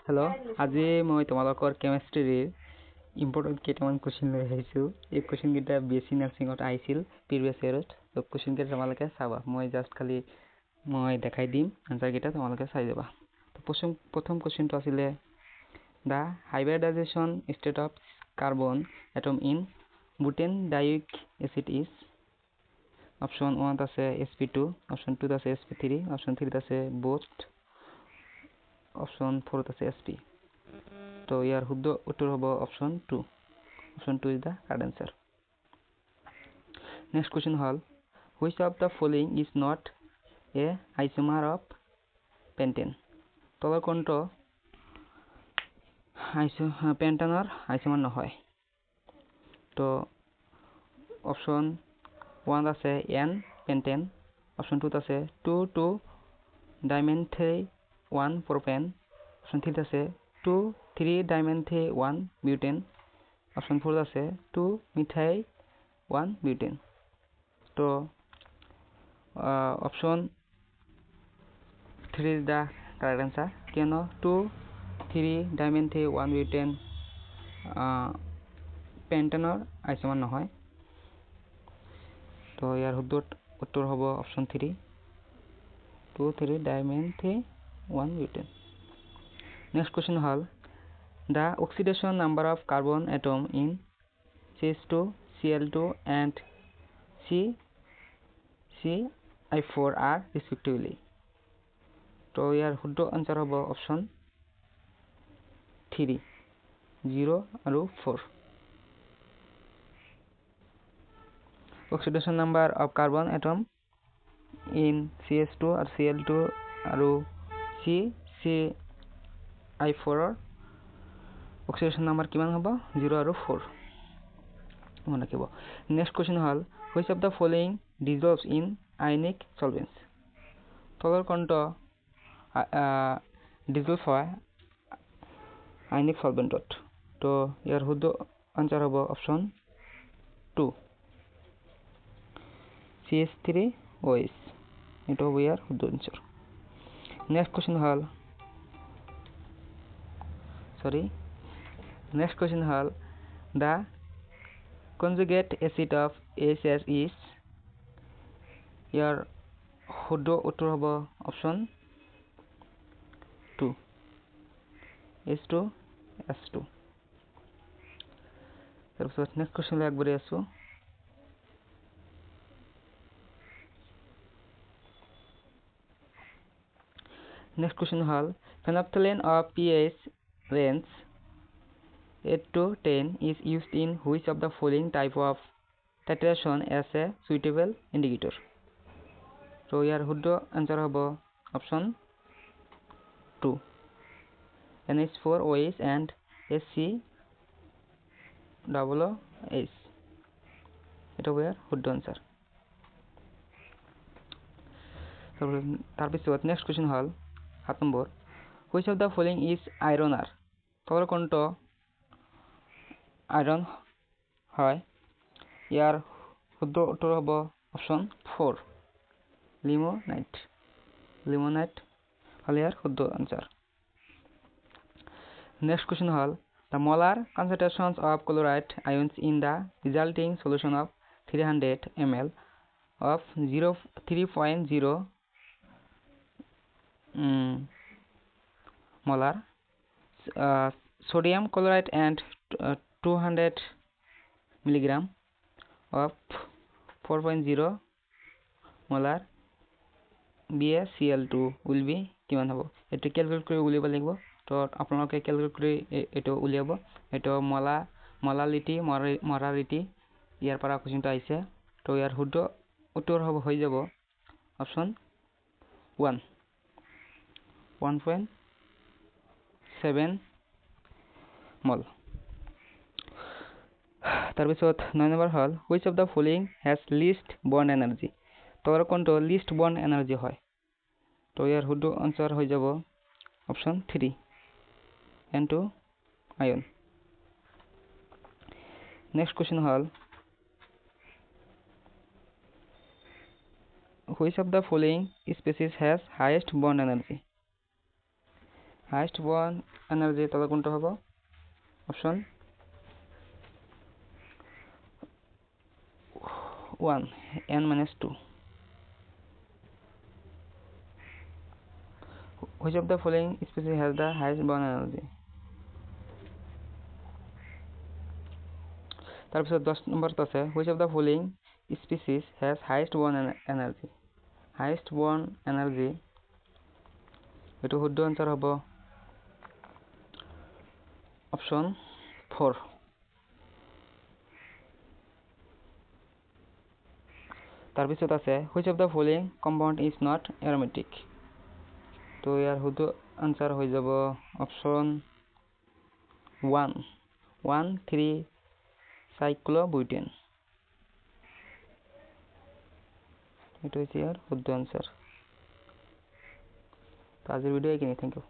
Hello' আজি মই তোমালোকৰ কেমিষ্ট্ৰিৰ ইম্পৰ্টেণ্ট কেইটামান কুৱেশ্যন লৈ আহিছোঁ। এই কুৱেশ্যনকেইটা BSc নাৰ্ছিঙত আহিছিল প্ৰিভিয়াছ ইয়েৰত। তো কুৱেশ্যনকেইটা তোমালোকে চাবা, মই জাষ্ট খালি দেখাই দিম, আনচাৰকেইটা তোমালোকে চাই যাবা। প্ৰথম কুৱেশ্যনটো আছিলে the hybridization state of carbon atom in butene dioic acid is. Option 1 আছে sp2, অপশ্যন 2 আছে sp3, অপশ্যন 3 আছে বোথ, অপশ্যন 4 আছে sp। তো ইয়াৰ শুদ্ধ উত্তৰ হ'ব option 2। Option 2 is the correct answer. Next question হ'ল which of the following is not a isomer of pentane. তলৰ কোনটো পেণ্টেনৰ আইসোমাৰ নহয়। তো অপশ্যন 1 আছে এন পেণ্টেন, অপশ্যন 2 আছে 2 ডাইমেনথেই 1 প্ৰপেন, অপশ্যন 3 আছে 3 ডাইমেনথেই 1 বিউটেন, অপশ্যন 4 আছে 2 মিথাইল 1 বিউটেন। তো option 3 is the correct answer, কিয়নো 3 ডাইমেনথেই 1 বিউটেন পেণ্টেনৰ আইসোমাৰ নহয়। তো ইয়াৰ শুদ্ধ উত্তৰ হ'ব অপশ্যন 3, 3 ডাইমেনথেই 1 বিউটেন। নেক্সট কুৱেশ্যন হ'ল the oxidation number of carbon atom in CH2, Cl2 and CI4 are respectively। তো ইয়াৰ শুদ্ধ আনসাৰ হ'ব অপশ্যন 3, 0 আৰু 4। Oxidation number of carbon atom in CH2 আৰু Cl2 আৰু CI4 অক্সিডেশ্যন নাম্বাৰ কিমান হ'ব? 0 আৰু 4 মনত ৰাখিব। নেক্সট কুৱেশ্যন হ'ল which of the following dissolves in ionic solvents. তলৰ কোনটো ডিজলভ হয় আয়নিক সলভেন্টত। তো ইয়াৰ শুদ্ধ আনসাৰ হ'ব অপশ্যন 2, CH3OH। এইটো হ'ব ইয়াৰ শুদ্ধ আনসাৰ। নেক্সট কুৱেশ্যন হ'ল the conjugate acid of AHS is. ইয়াৰ শুদ্ধ উত্তৰ হ'ব অপশ্যন 2, H2S2। তাৰপিছত নেক্সট কুৱেশ্যনলৈ আগবাঢ়ি আছোঁ। নেক্সট কুৱেশ্যন হ'ল phenolphthalein of pH range 8 to 10 is used in which of the following type of titration as a suitable indicator। তো ইয়াৰ শুদ্ধ আনসাৰ হ'ব অপশ্যন 2, NH4OH and HCOOH। এটা হ'ব ইয়াৰ শুদ্ধ আনসাৰ। তাৰপিছত নেক্সট কুৱেশ্যন হ'ল 7 number which of the following is iron ore. তলৰ কোনটো আইৰণ হয়? ইয়াৰ শুদ্ধ উত্তৰ হ'ব অপশ্যন 4, লিমোনাইট হ'ল ইয়াৰ শুদ্ধ আনসাৰ। নেক্সট কুৱেশ্যন হ'ল the molar concentrations of chloride ions in the resulting solution of 300 ml of 3.0 molar sodium chloride and 200 milligram of 4.0 molar BaCl2 will be কিমান হ'ব? এইটো ক্যালকুলেট কৰি উলিয়াব লাগিব। তো আপোনালোকে ক্যালকুলেট কৰি এইটো উলিয়াব। এইটো মলাৰিটি ইয়াৰ পৰা কুৱেশ্যনটো আহিছে। তো ইয়াৰ শুদ্ধ উত্তৰ হৈ যাব অপশ্যন 1, 1.7 মল। তাৰপিছত 9 নম্বৰ হ'ল which of the following has list bond energy. তলৰ কোনটো লিষ্ট বন্ড এনাৰ্জি হয়? তো ইয়াৰ শুদ্ধ আনসাৰ হৈ যাব অপশ্যন 3, N2 আয়ন। নেক্সট কুৱেশ্যন হ'ল which of the following species has highest bond energy। Highest bond energy তাহলে কোনটা হবে? Option 1 N-2. Which of the following species has the highest bond energy? তারপর 10 নম্বর আছে which of the following species has highest bond energy? highest bond energy এটো শুদ্ধ answer হ'ব option 4. তাৰপিছত আছে which of the following compound is not aromatic? তো ইয়াৰ শুদ্ধ answer হৈ যাব অপশন 1,3-cyclobutane. এটা হচ্ছে ইয়ার শুদ্ধ আনসার। তো আজকের ভিডিও এখানেই, থ্যাংক ইউ।